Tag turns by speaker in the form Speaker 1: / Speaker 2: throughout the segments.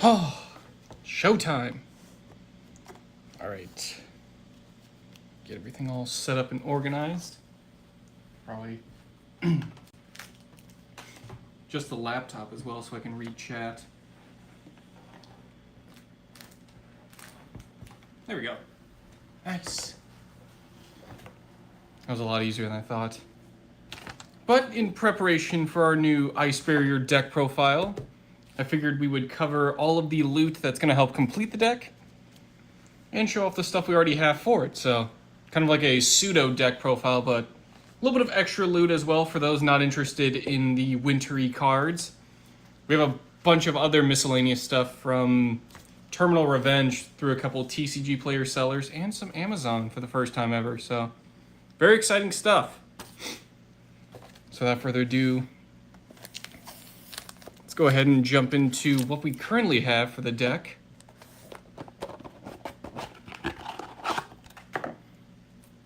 Speaker 1: Oh, showtime. All right. Get everything all set up and organized. Probably just the laptop as well so I can read chat. There we go. Nice. That was a lot easier than I thought. But in preparation for our new Ice Barrier deck profile, I figured we would cover all of the loot that's going to help complete the deck and show off the stuff we already have for it. So kind of like a pseudo deck profile, but a little bit of extra loot as well for those not interested in the wintry cards. We have a bunch of other miscellaneous stuff from Terminal Revenge through a couple TCG player sellers and some Amazon for the first time ever. So very exciting stuff. So without further ado, let's go ahead and jump into what we currently have for the deck.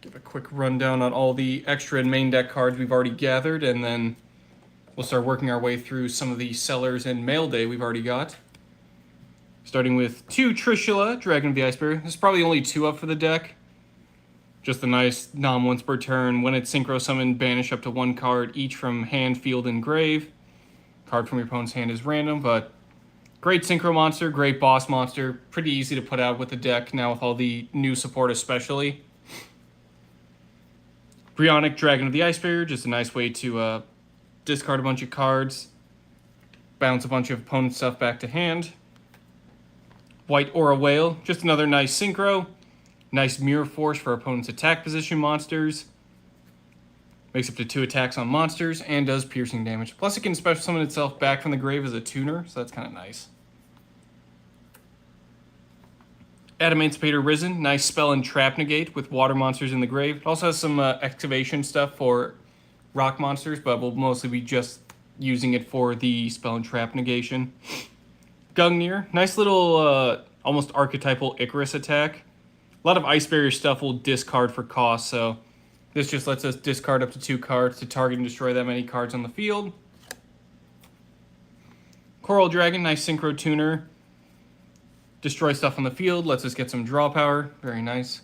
Speaker 1: Give a quick rundown on all the extra and main deck cards we've already gathered, and then we'll start working our way through some of the sellers and mail day we've already got. Starting with 2 Trishula, Dragon of the Ice Barrier. There's probably only 2 up for the deck. Just a nice nom once per turn. When it's synchro summoned, banish up to 1 card each from hand, field, and grave. Card from your opponent's hand is random, but great synchro monster, great boss monster. Pretty easy to put out with the deck now with all the new support especially. Brionic Dragon of the Ice Barrier, just a nice way to discard a bunch of cards, bounce a bunch of opponent stuff back to hand. White Aura Whale, just another nice synchro. Nice Mirror Force for opponent's attack position monsters. Makes up to 2 attacks on monsters and does piercing damage. Plus it can special summon itself back from the grave as a tuner, so that's kind of nice. Adamancipator Risen, nice spell and trap negate with water monsters in the grave. It also has some excavation stuff for rock monsters, but we'll mostly be just using it for the spell and trap negation. Gungnir, nice little almost archetypal Icarus attack. A lot of Ice Barrier stuff will discard for cost, so this just lets us discard up to 2 cards to target and destroy that many cards on the field. Coral Dragon, nice synchro tuner. Destroy stuff on the field, lets us get some draw power. Very nice.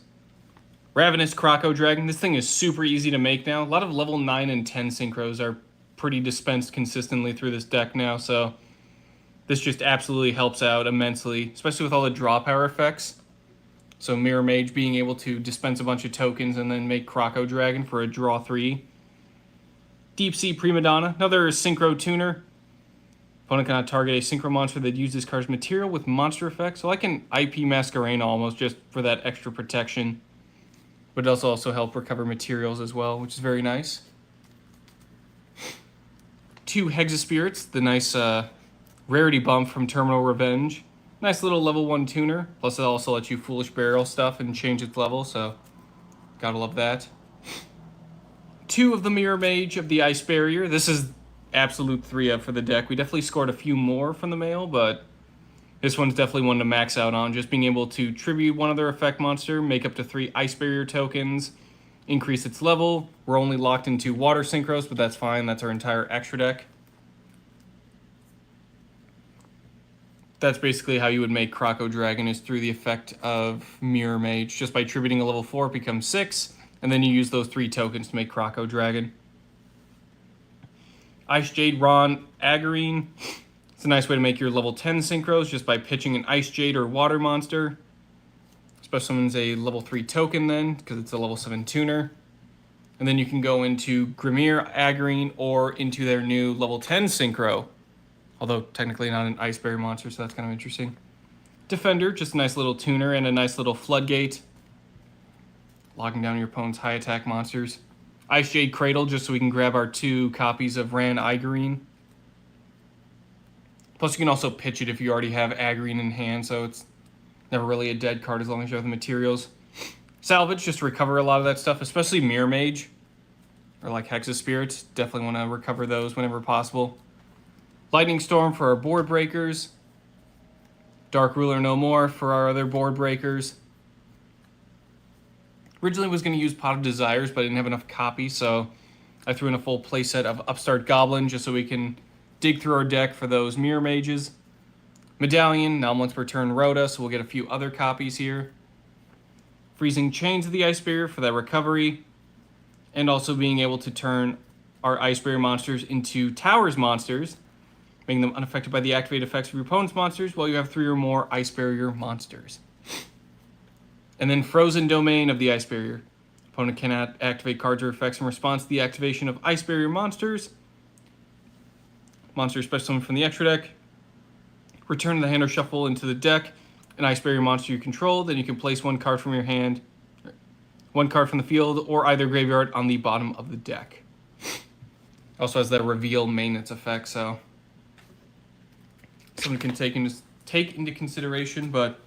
Speaker 1: Ravenous Croco Dragon, this thing is super easy to make now. A lot of level 9 and 10 synchros are pretty dispensed consistently through this deck now, so this just absolutely helps out immensely, especially with all the draw power effects. So Mirror Mage being able to dispense a bunch of tokens and then make Croco Dragon for a draw 3. Deep Sea Prima Donna, another synchro tuner. Opponent cannot target a synchro monster that uses this card's material with monster effects. So like an IP Masquerade almost, just for that extra protection. But it does also help recover materials as well, which is very nice. 2 Hexaspirits, the nice rarity bump from Terminal Revenge. Nice little level 1 tuner, plus it also lets you Foolish Burial stuff and change its level, so gotta love that. 2 of the Mirror Mage of the Ice Barrier. This is absolute 3 up for the deck. We definitely scored a few more from the mail, but this one's definitely one to max out on. Just being able to tribute one other effect monster, make up to 3 Ice Barrier tokens, increase its level. We're only locked into water synchros, but that's fine. That's our entire extra deck. That's basically how you would make Croco Dragon, is through the effect of Mirror Mage. Just by tributing a level 4, it becomes 6, and then you use those 3 tokens to make Croco Dragon. Ice Jade Ron Agarine. It's a nice way to make your level 10 synchros just by pitching an Ice Jade or water monster. Special summons a level 3 token then, because it's a level 7 tuner. And then you can go into Grimir Agarine or into their new level 10 synchro. Although technically not an Ice Barrier monster, so that's kind of interesting. Defender, just a nice little tuner and a nice little floodgate. Locking down your opponent's high attack monsters. Ice Jade Cradle, just so we can grab our 2 copies of Ran Agarine. Plus you can also pitch it if you already have Agarine in hand, so it's never really a dead card as long as you have the materials. Salvage, just to recover a lot of that stuff, especially Mirror Mage. Or like Hexaspirits, definitely want to recover those whenever possible. Lightning Storm for our board breakers. Dark Ruler No More for our other board breakers. Originally was going to use Pot of Desires, but I didn't have enough copies, so I threw in a full playset of Upstart Goblin just so we can dig through our deck for those Mirror Mages. Medallion, now once per turn Rhoda, so we'll get a few other copies here. Freezing Chains of the Ice Barrier for that recovery. And also being able to turn our Ice Barrier monsters into Towers monsters, making them unaffected by the activated effects of your opponent's monsters while you have 3 or more Ice Barrier monsters. And then Frozen Domain of the Ice Barrier. Opponent cannot activate cards or effects in response to the activation of Ice Barrier monsters. Monster special summon from the extra deck. Return to the hand or shuffle into the deck an Ice Barrier monster you control. Then you can place 1 card from your hand, 1 card from the field, or either graveyard on the bottom of the deck. Also has that reveal maintenance effect, so someone can take into consideration, but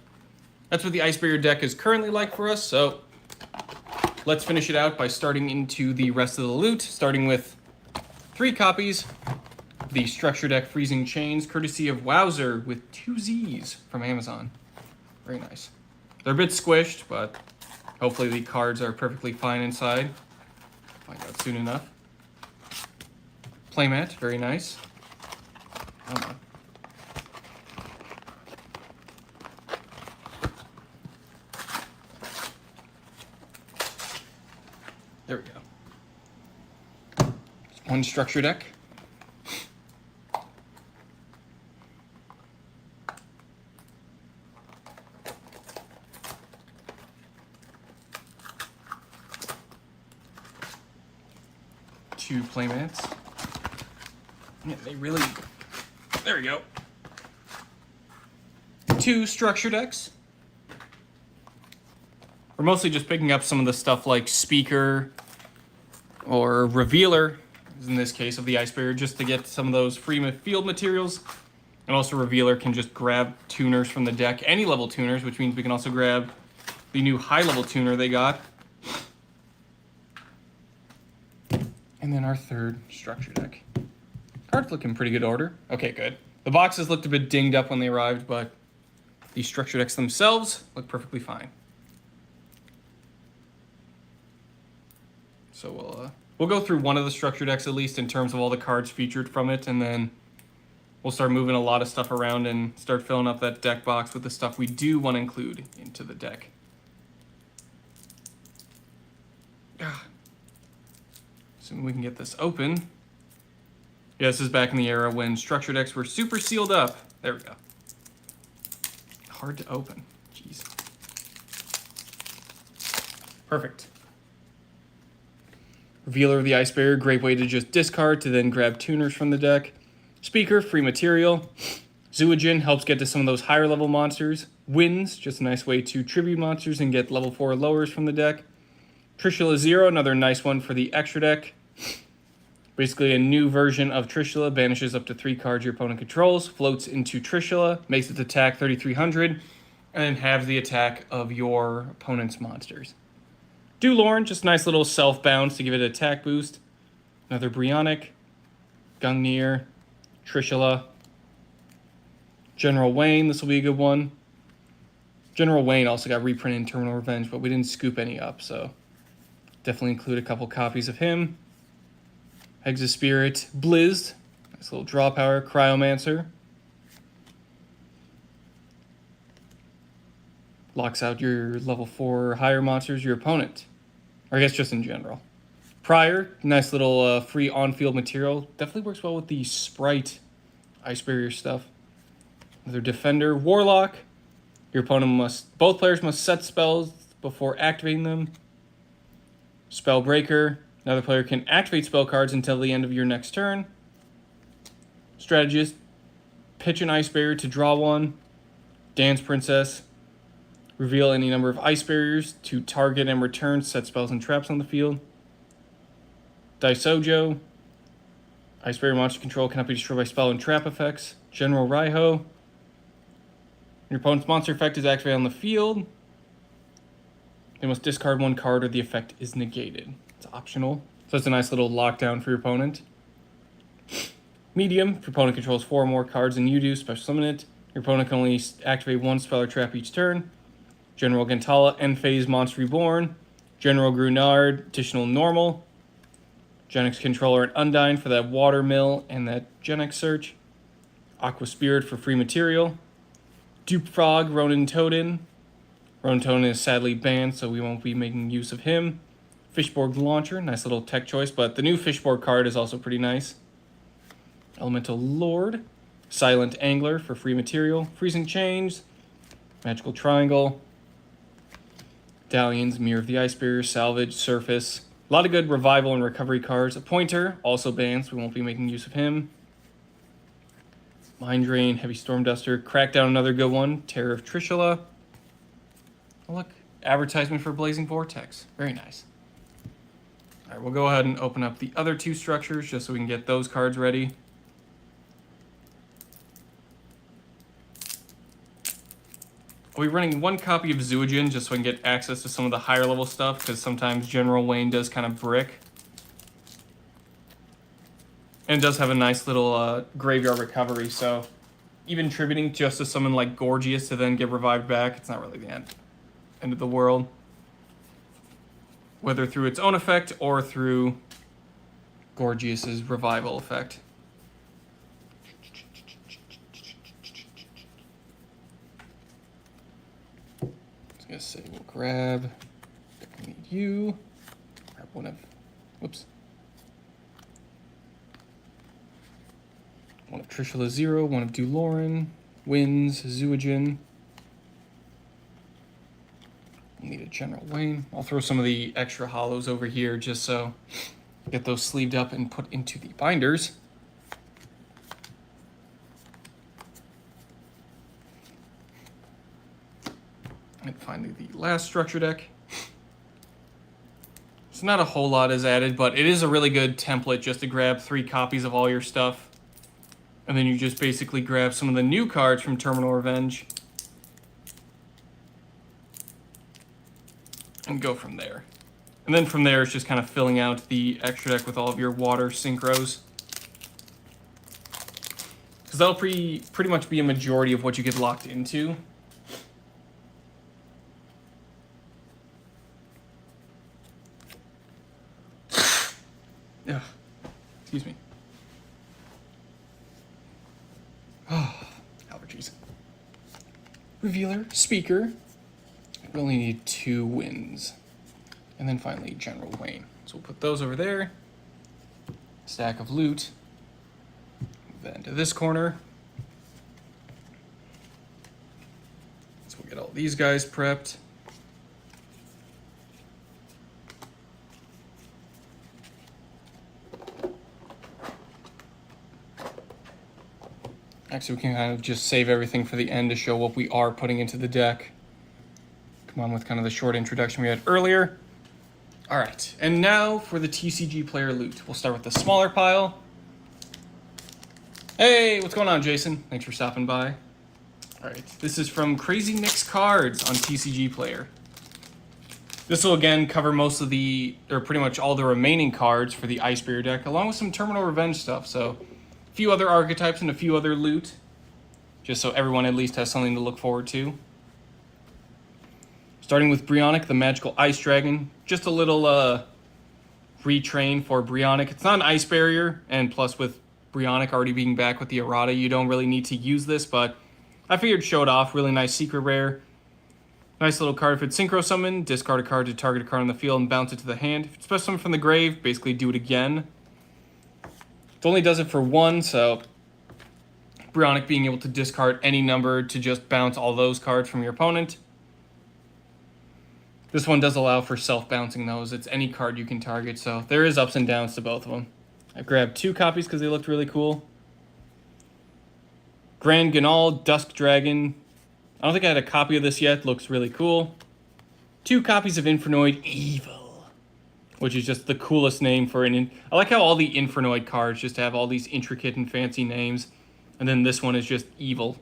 Speaker 1: that's what the Ice Barrier deck is currently like for us, so let's finish it out by starting into the rest of the loot, starting with 3 copies of the Structure Deck Freezing Chains, courtesy of Wowzer with 2 Z's from Amazon. Very nice. They're a bit squished, but hopefully the cards are perfectly fine inside. Find out soon enough. Playmat, very nice. Come on. There we go. Just 1 structure deck. Two playmats. Yeah, they really... There we go. 2 structure decks. We're mostly just picking up some of the stuff like Speaker or Revealer, in this case of the Ice Barrier, just to get some of those free field materials. And also Revealer can just grab tuners from the deck, any level tuners, which means we can also grab the new high level tuner they got. And then our 3rd structure deck. Cards look in pretty good order. Okay, good. The boxes looked a bit dinged up when they arrived, but the structure decks themselves look perfectly fine. So we'll go through one of the structure decks at least in terms of all the cards featured from it, and then we'll start moving a lot of stuff around and start filling up that deck box with the stuff we do want to include into the deck. Assuming we can get this open. Yeah, this is back in the era when structure decks were super sealed up. There we go. Hard to open. Jeez. Perfect. Revealer of the Ice Barrier, great way to just discard to then grab tuners from the deck. Speaker, free material. Zoojin helps get to some of those higher level monsters. Winds, just a nice way to tribute monsters and get level 4 lowers from the deck. Trishula Zero, another nice one for the extra deck. Basically a new version of Trishula, banishes up to 3 cards your opponent controls, floats into Trishula, makes its attack 3,300, and then halves the attack of your opponent's monsters. Dulorn, just a nice little self-bounce to give it an attack boost. Another Brionic, Gungnir, Trishula. General Wayne, this will be a good one. General Wayne also got reprinted in Terminal Revenge, but we didn't scoop any up, so definitely include a couple copies of him. Exospirit, Blizzed, nice little draw power. Cryomancer. Locks out your level 4 or higher monsters, your opponent. Or I guess just in general. Prior, nice little free on-field material. Definitely works well with the Sprite Ice Barrier stuff. Another Defender. Warlock. Your opponent both players must set spells before activating them. Spellbreaker. Another player can activate spell cards until the end of your next turn. Strategist. Pitch an Ice Barrier to draw 1. Dance Princess. Reveal any number of Ice Barriers to target and return set spells and traps on the field. Daisojo. Ice Barrier monster control cannot be destroyed by spell and trap effects. General Raiho. Your opponent's monster effect is activated on the field. They must discard 1 card or the effect is negated. It's optional. So it's a nice little lockdown for your opponent. Medium. If your opponent controls 4 or more cards than you do, special summon it. Your opponent can only activate 1 spell or trap each turn. General Gantala, End-Phase Monster Reborn. General Grunard, additional normal. Genex Controller and Undyne for that Water Mill and that Genex Search. Aqua Spirit for free material. Dupe Frog, Ronin Toden. Ronin Toden is sadly banned, so we won't be making use of him. Fishborg Launcher, nice little tech choice, but the new Fishborg card is also pretty nice. Elemental Lord. Silent Angler for free material. Freezing Chains. Magical Triangle. Dallions, Mirror of the Ice Barrier, Salvage, Surface. A lot of good revival and recovery cards. A Pointer, also banned, so we won't be making use of him. Mind Drain, Heavy Storm Duster. Crackdown, another good one. Terror of Trishula. Oh, look. Advertisement for Blazing Vortex. Very nice. All right, we'll go ahead and open up the other two structures just so we can get those cards ready. I'll be running one copy of Zoojin just so I can get access to some of the higher level stuff, because sometimes General Wayne does kind of brick. And it does have a nice little graveyard recovery, so even tributing just to summon like Gorgias to then get revived back, it's not really the end of the world. Whether through its own effect or through Gorgias's revival effect. I was gonna say we'll grab you. Grab one of one of Trishula Zero, one of Duloran, Winds, Zoojin. We'll need a General Wayne. I'll throw some of the extra hollows over here just so get those sleeved up and put into the binders. And finally, the last structure deck. So not a whole lot is added, but it is a really good template just to grab 3 copies of all your stuff. And then you just basically grab some of the new cards from Terminal Revenge. And go from there. And then from there, it's just kind of filling out the extra deck with all of your water synchros. Because that'll pretty much be a majority of what you get locked into. Ugh. Excuse me. Oh, allergies. Revealer, Speaker. We only need 2 wins. And then finally, General Wayne. So we'll put those over there. Stack of loot. Move that into this corner. So we'll get all these guys prepped. Actually, we can kind of just save everything for the end to show what we are putting into the deck. Come on with kind of the short introduction we had earlier. All right, and now for the TCG player loot. We'll start with the smaller pile. Hey, what's going on, Jason? Thanks for stopping by. All right, this is from Crazy Nick's Cards on TCG Player. This will again cover most of the, or pretty much all the remaining cards for the Ice Barrier deck, along with some Terminal Revenge stuff. So a few other archetypes and a few other loot, just so everyone at least has something to look forward to. Starting with Brionac, the Magical Ice Dragon. Just a little retrain for Brionac. It's not an Ice Barrier, and plus with Brionac already being back with the errata, you don't really need to use this, but I figured show it off. Really nice secret rare. Nice little card. If it's Synchro Summon, discard a card to target a card on the field and bounce it to the hand. If it's Special Summon from the grave, basically do it again. It only does it for 1, so Brionac being able to discard any number to just bounce all those cards from your opponent. This one does allow for self-bouncing those. It's any card you can target, so there is ups and downs to both of them. I grabbed 2 copies because they looked really cool. Grand Ganal, Dusk Dragon. I don't think I had a copy of this yet. Looks really cool. 2 copies of Infernoid Evil, which is just the coolest name for an... I like how all the Infernoid cards just have all these intricate and fancy names. And then this one is just Evil.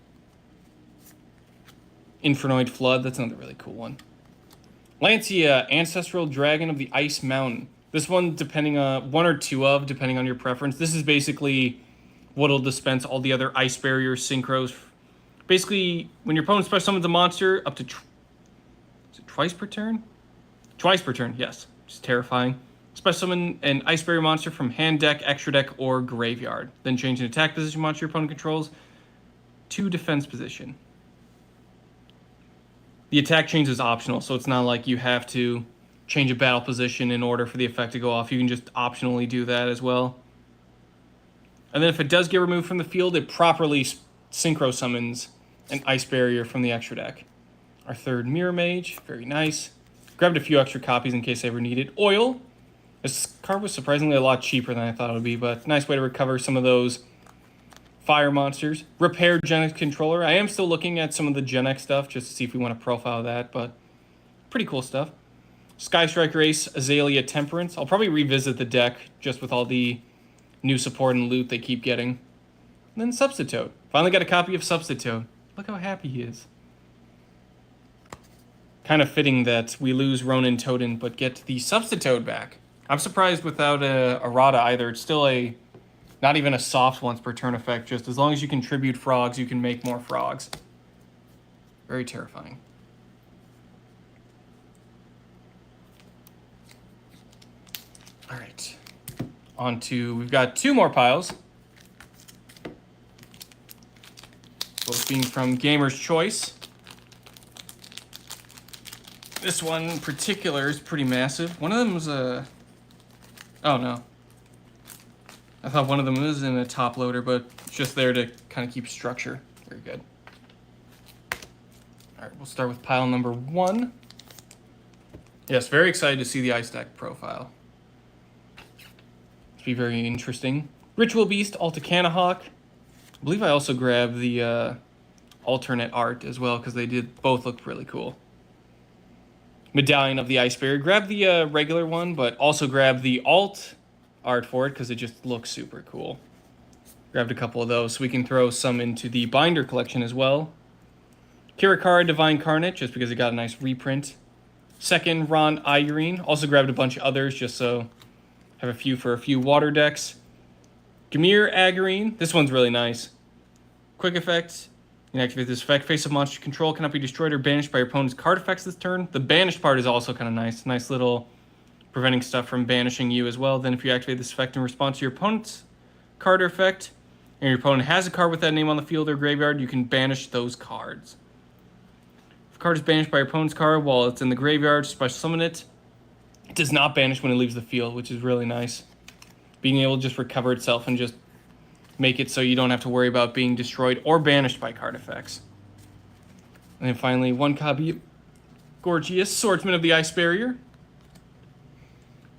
Speaker 1: Infernoid Flood, that's another really cool one. Lancia, Ancestral Dragon of the Ice Mountain. This one, depending on... 1 or 2 of, depending on your preference. This is basically what'll dispense all the other Ice Barrier synchros. Basically, when your opponent special summons a monster, up to... is it twice per turn? Twice per turn, yes. It's terrifying. Special summon an Ice Barrier monster from hand deck, extra deck, or graveyard. Then change an attack position monster your opponent controls to defense position. The attack change is optional, so it's not like you have to change a battle position in order for the effect to go off. You can just optionally do that as well. And then if it does get removed from the field, it properly synchro summons an Ice Barrier from the extra deck. Our third Mirror Mage, very nice. Grabbed a few extra copies in case I ever needed. Oil. This card was surprisingly a lot cheaper than I thought it would be, but nice way to recover some of those fire monsters. Repair Gen X Controller. I am still looking at some of the Gen X stuff just to see if we want to profile that, but pretty cool stuff. Sky Striker Ace, Azalea Temperance. I'll probably revisit the deck just with all the new support and loot they keep getting. And then Substitute. Finally got a copy of Substitute. Look how happy he is. Kind of fitting that we lose Ronin Totem but get the Substitute back. I'm surprised without a Errata either. It's still a not even a soft once per turn effect. Just as long as you contribute frogs, you can make more frogs. Very terrifying. All right. On to, we've got two more piles. Both being from Gamer's Choice. This one in particular is pretty massive. One of them was a... Oh, no. I thought one of them was in a top loader, but it's just there to kind of keep structure. Very good. All right, we'll start with pile number 1. Yes, very excited to see the ice deck profile. It's be very interesting. Ritual Beast, Altakana Hawk. I believe I also grabbed the alternate art as well because they did both look really cool. Medallion of the Ice Barrier. Grab the regular one, but also grab the alt art for it because it just looks super cool. Grabbed a couple of those so we can throw some into the binder collection as well. Kirakara Divine Carnage, just because it got a nice reprint. Second, Ron Irene. Also grabbed a bunch of others just so I have a few for a few water decks. Gamir Agarine. This one's really nice. Quick effect. You can activate this effect. Face of monster you control cannot be destroyed or banished by your opponent's card effects this turn. The banished part is also kind of nice. Nice little preventing stuff from banishing you as well. Then if you activate this effect in response to your opponent's card or effect, and your opponent has a card with that name on the field or graveyard, you can banish those cards. If a card is banished by your opponent's card while it's in the graveyard, special summon it. It does not banish when it leaves the field, which is really nice. Being able to just recover itself and just make it so you don't have to worry about being destroyed or banished by card effects. And then finally, one copy of Gorgias, Swordsman of the Ice Barrier.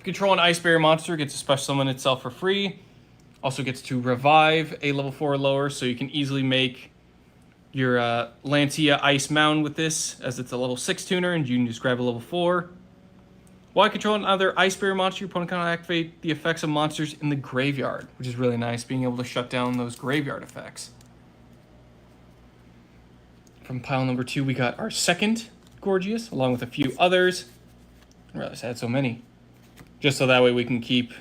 Speaker 1: If you control an Ice Barrier monster, it gets to special summon itself for free. Also gets to revive a level 4 or lower, so you can easily make your Lantia Ice Mountain with this, as it's a level 6 tuner, and you can just grab a level 4. While controlling another Ice Barrier monster, your opponent can activate the effects of monsters in the graveyard, which is really nice, being able to shut down those graveyard effects. From pile number 2, we got our second Gorgias, along with a few others. I realized I had so many. Just so that way we can keep,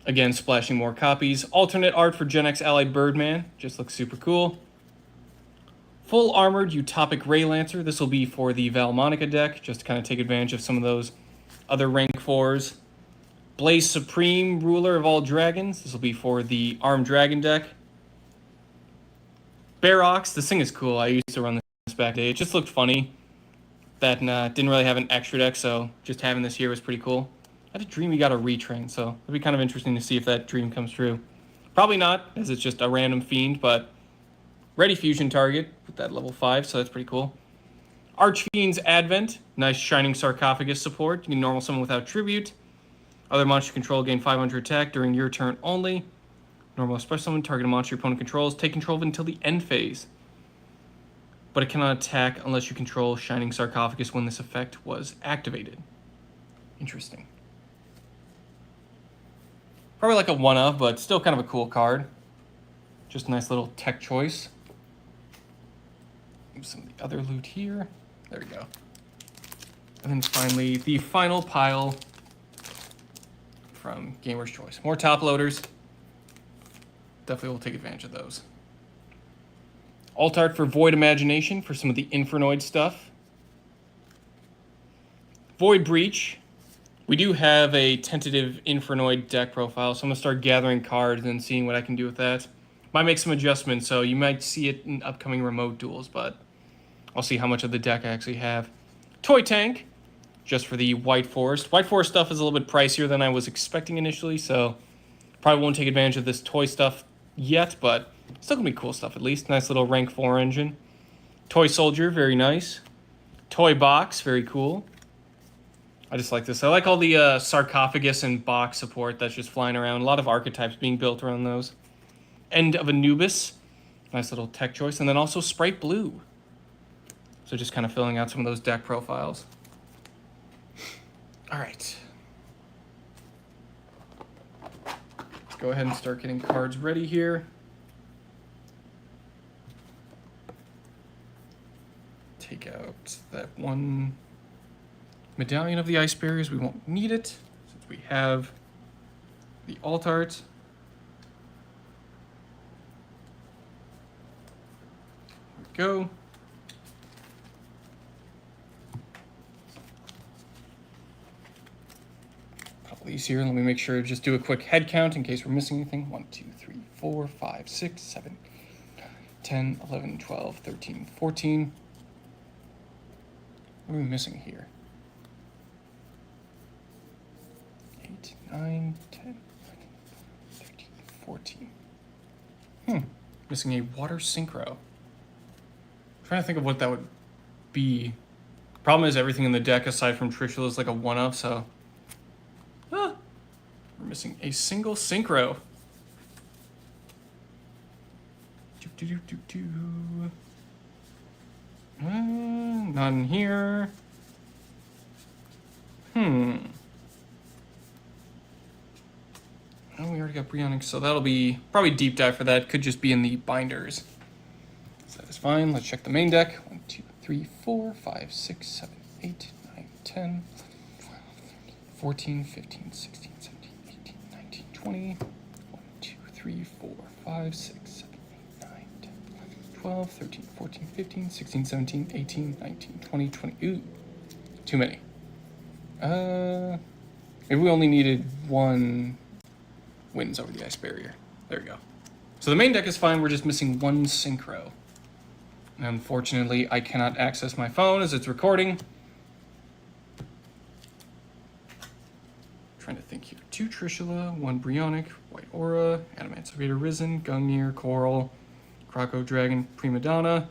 Speaker 1: again, splashing more copies. Alternate art for Gen X Allied Birdman, just looks super cool. Full Armored Utopic Ray Lancer, this will be for the Valmonica deck, just to kind of take advantage of some of those other rank 4s. Blaze Supreme, Ruler of All Dragons. This will be for the Armed Dragon deck. Barox, this thing is cool. I used to run this back day. It just looked funny. That didn't really have an extra deck, so just having this here was pretty cool. I had a dream he got a retrain, so it'll be kind of interesting to see if that dream comes true. Probably not, as it's just a random fiend, but ready fusion target with that level 5, so that's pretty cool. Archfiend's Advent, nice Shining Sarcophagus support. You can normal summon without tribute. Other monster control gain 500 attack during your turn only. Normal special summon, target a monster your opponent controls. Take control of it until the end phase. But it cannot attack unless you control Shining Sarcophagus when this effect was activated. Interesting. Probably like a one-of, but still kind of a cool card. Just a nice little tech choice. Some of the other loot here. There we go. And then finally, the final pile from Gamer's Choice. More top loaders. Definitely will take advantage of those. Alt art for Void Imagination for some of the Infernoid stuff. Void Breach. We do have a tentative Infernoid deck profile, so I'm going to start gathering cards and seeing what I can do with that. Might make some adjustments, so you might see it in upcoming remote duels, but I'll see how much of the deck I actually have. Toy Tank, just for the White Forest. White Forest stuff is a little bit pricier than I was expecting initially, so probably won't take advantage of this toy stuff yet, but still gonna be cool stuff at least. Nice little rank 4 engine. Toy Soldier, very nice. Toy Box, very cool. I just like this. I like all the sarcophagus and box support that's just flying around. A lot of archetypes being built around those. End of Anubis. Nice little tech choice. And then also Sprite Blue. So just kind of filling out some of those deck profiles. All right. Let's go ahead and start getting cards ready here. Take out that one Medallion of the Ice Barriers. We won't need it since we have the alt art. There we go. Couple of these here. Let me make sure to just do a quick head count in case we're missing anything. 1, 2, 3, 4, 5, 6, 7, 10, 11, 12, 13, 14. What are we missing here? 8, 9, 10, 11, 13, 14. Missing a water synchro. I'm trying to think of what that would be. Problem is everything in the deck aside from Trishula is like a 1-of, so. We're missing a single synchro. None here. Oh, we already got Brionic, so that'll be probably deep dive for that. Could just be in the binders. So that is fine. Let's check the main deck. 1, 2, 3, 4, 5, 6, 7, 8, 9, 10, 12, 13, 14, 15, 16, 17, 18, 19, 20. 1, 2, 3, 4, 5, 6, 7, 8, 9, 10, 11, 12, 13, 14, 15, 16, 17, 18, 19, 20, 20. Ooh, too many. Maybe we only needed one Wins over the Ice Barrier. There we go. So the main deck is fine. We're just missing one synchro. And unfortunately, I cannot access my phone as it's recording. Trying to think here. 2 Trishula, 1 Brionic, White Aura, Animancipator Risen, Gungnir, Coral, Croco Dragon, Prima Donna,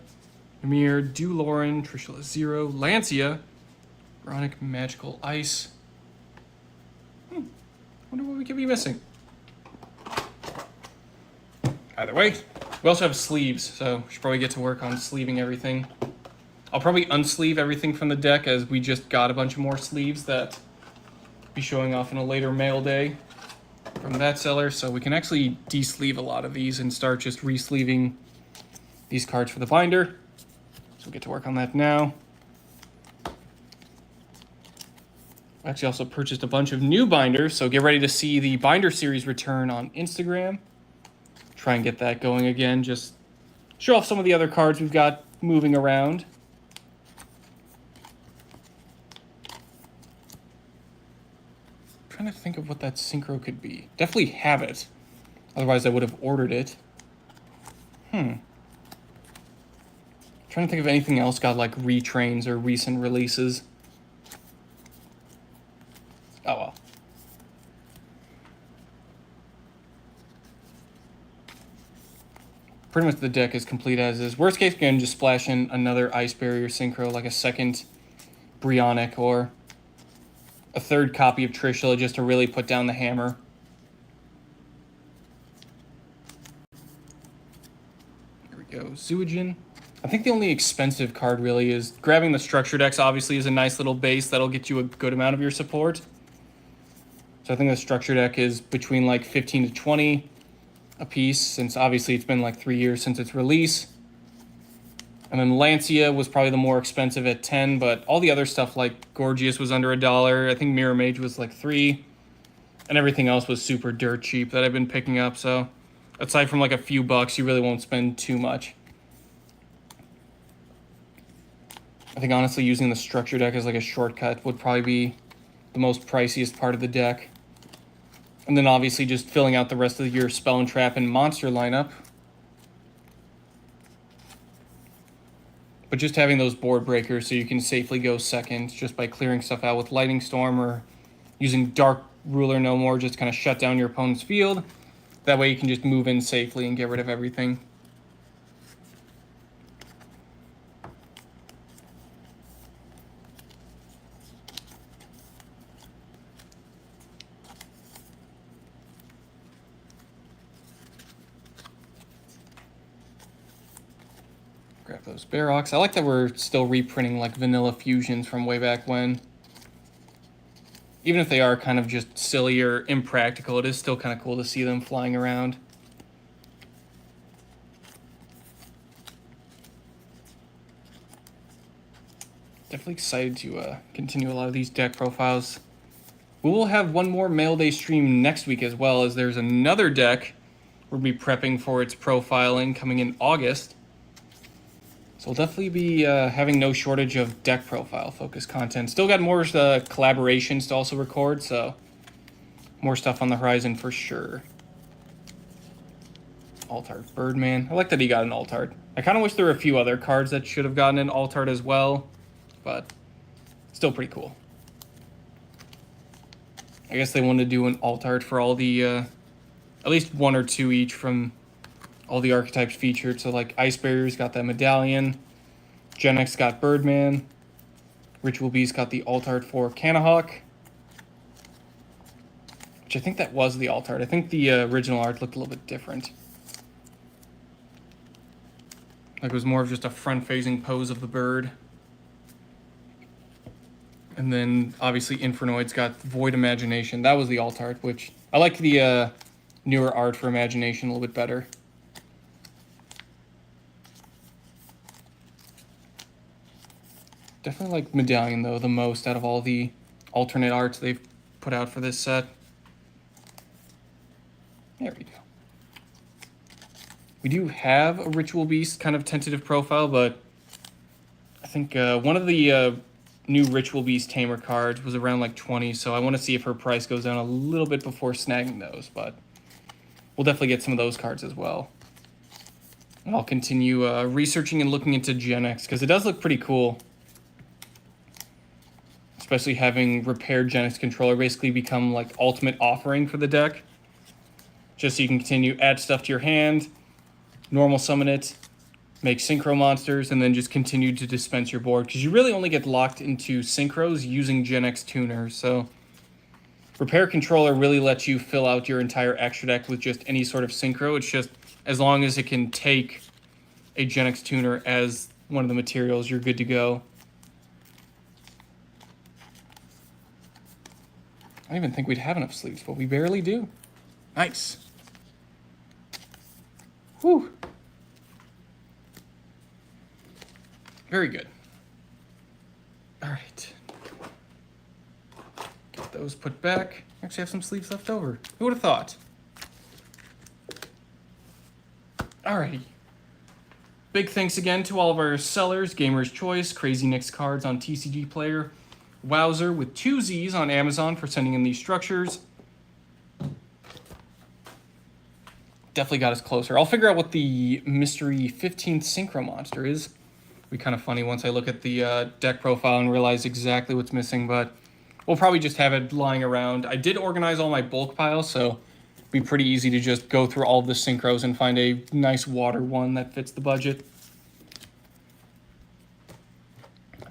Speaker 1: Ymir, Dewloren, Trishula 0, Lancia, Bronic, Magical Ice. Wonder what we could be missing. Either way, we also have sleeves, so we should probably get to work on sleeving everything. I'll probably unsleeve everything from the deck as we just got a bunch of more sleeves that be showing off in a later mail day from that seller, so we can actually de-sleeve a lot of these and start just re-sleeving these cards for the binder. So we'll get to work on that now. I actually also purchased a bunch of new binders, so get ready to see the binder series return on Instagram. Try and get that going again, just show off some of the other cards we've got moving around. Trying to think of what that synchro could be. Definitely have it. Otherwise I would have ordered it. Trying to think of anything else got like retrains or recent releases. Oh well. Pretty much the deck is complete as is. Worst case, we can just splash in another Ice Barrier synchro, like a second Brionic or a third copy of Trishula just to really put down the hammer. Here we go, Zoojin. I think the only expensive card really is grabbing the Structure Decks. Obviously is a nice little base that'll get you a good amount of your support. So I think the Structure Deck is between like 15 to 20 a piece, since obviously it's been like 3 years since its release. And then Lancia was probably the more expensive at 10, but all the other stuff like Gorgias was under $1. I think Mirror Mage was like 3, and everything else was super dirt cheap that I've been picking up. So aside from like a few bucks, you really won't spend too much. I think honestly using the Structure Deck as like a shortcut would probably be the most priciest part of the deck. And then obviously just filling out the rest of your Spell and Trap and Monster lineup. But just having those board breakers so you can safely go second just by clearing stuff out with Lightning Storm or using Dark Ruler no more, just kind of shut down your opponent's field. That way you can just move in safely and get rid of everything. Grab those Baroks. I like that we're still reprinting like vanilla fusions from way back when. Even if they are kind of just silly or impractical, it is still kind of cool to see them flying around. Definitely excited to continue a lot of these deck profiles. We will have one more mail day stream next week as well, as there's another deck we'll be prepping for its profiling coming in August. So we'll definitely be having no shortage of deck profile focused content. Still got more collaborations to also record, so more stuff on the horizon for sure. Alt-art Birdman. I like that he got an alt-art. I kind of wish there were a few other cards that should have gotten an alt-art as well, but still pretty cool. I guess they wanted to do an alt-art for all the, at least one or two each from all the archetypes featured. So like Ice Barrier's got that medallion, Genex got Birdman, Ritual Beast got the alt-art for Canahawk, which I think that was the alt-art. I think the original art looked a little bit different. Like it was more of just a front-facing pose of the bird. And then obviously Infernoid's got Void Imagination. That was the alt-art, which I like the newer art for Imagination a little bit better. Definitely like Medallion, though, the most out of all the alternate arts they've put out for this set. There we go. We do have a Ritual Beast kind of tentative profile, but I think one of the new Ritual Beast Tamer cards was around like 20, so I want to see if her price goes down a little bit before snagging those, but we'll definitely get some of those cards as well. And I'll continue researching and looking into Genex, because it does look pretty cool. Especially having repaired Genex controller basically become like ultimate offering for the deck. Just so you can continue, add stuff to your hand, normal summon it, make synchro monsters, and then just continue to dispense your board. Because you really only get locked into synchros using Genex Tuner. So repair controller really lets you fill out your entire extra deck with just any sort of synchro. It's just as long as it can take a Genex Tuner as one of the materials, you're good to go. I don't even think we'd have enough sleeves, but we barely do. Nice. Whew. Very good. All right. Get those put back. Actually have some sleeves left over. Who would have thought? Alrighty. Big thanks again to all of our sellers, Gamer's Choice, Crazy Nick's Cards on TCG Player, Wowzer with 2 Z's on Amazon for sending in these structures. Definitely got us closer. I'll figure out what the mystery 15th synchro monster is. It'll be kind of funny once I look at the deck profile and realize exactly what's missing, but we'll probably just have it lying around. I did organize all my bulk piles, so it'd be pretty easy to just go through all of the synchros and find a nice water one that fits the budget.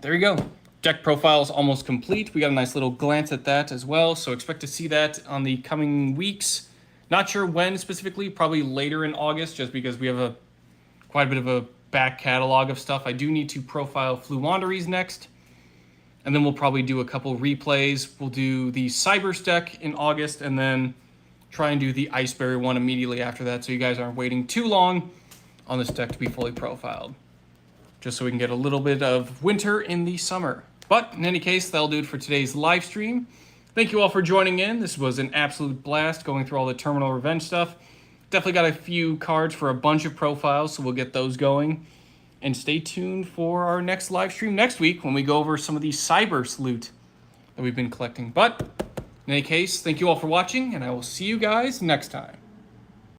Speaker 1: There you go. Deck profile is almost complete. We got a nice little glance at that as well, so expect to see that on the coming weeks. Not sure when specifically, probably later in August, just because we have quite a bit of a back catalog of stuff. I do need to profile Fluwanderies next, and then we'll probably do a couple replays. We'll do the Cybers deck in August, and then try and do the Iceberry one immediately after that, so you guys aren't waiting too long on this deck to be fully profiled. Just so we can get a little bit of winter in the summer. But in any case, that'll do it for today's live stream. Thank you all for joining in. This was an absolute blast going through all the Terminal Revenge stuff. Definitely got a few cards for a bunch of profiles, so we'll get those going. And stay tuned for our next live stream next week when we go over some of the Cybers loot that we've been collecting. But in any case, thank you all for watching, and I will see you guys next time.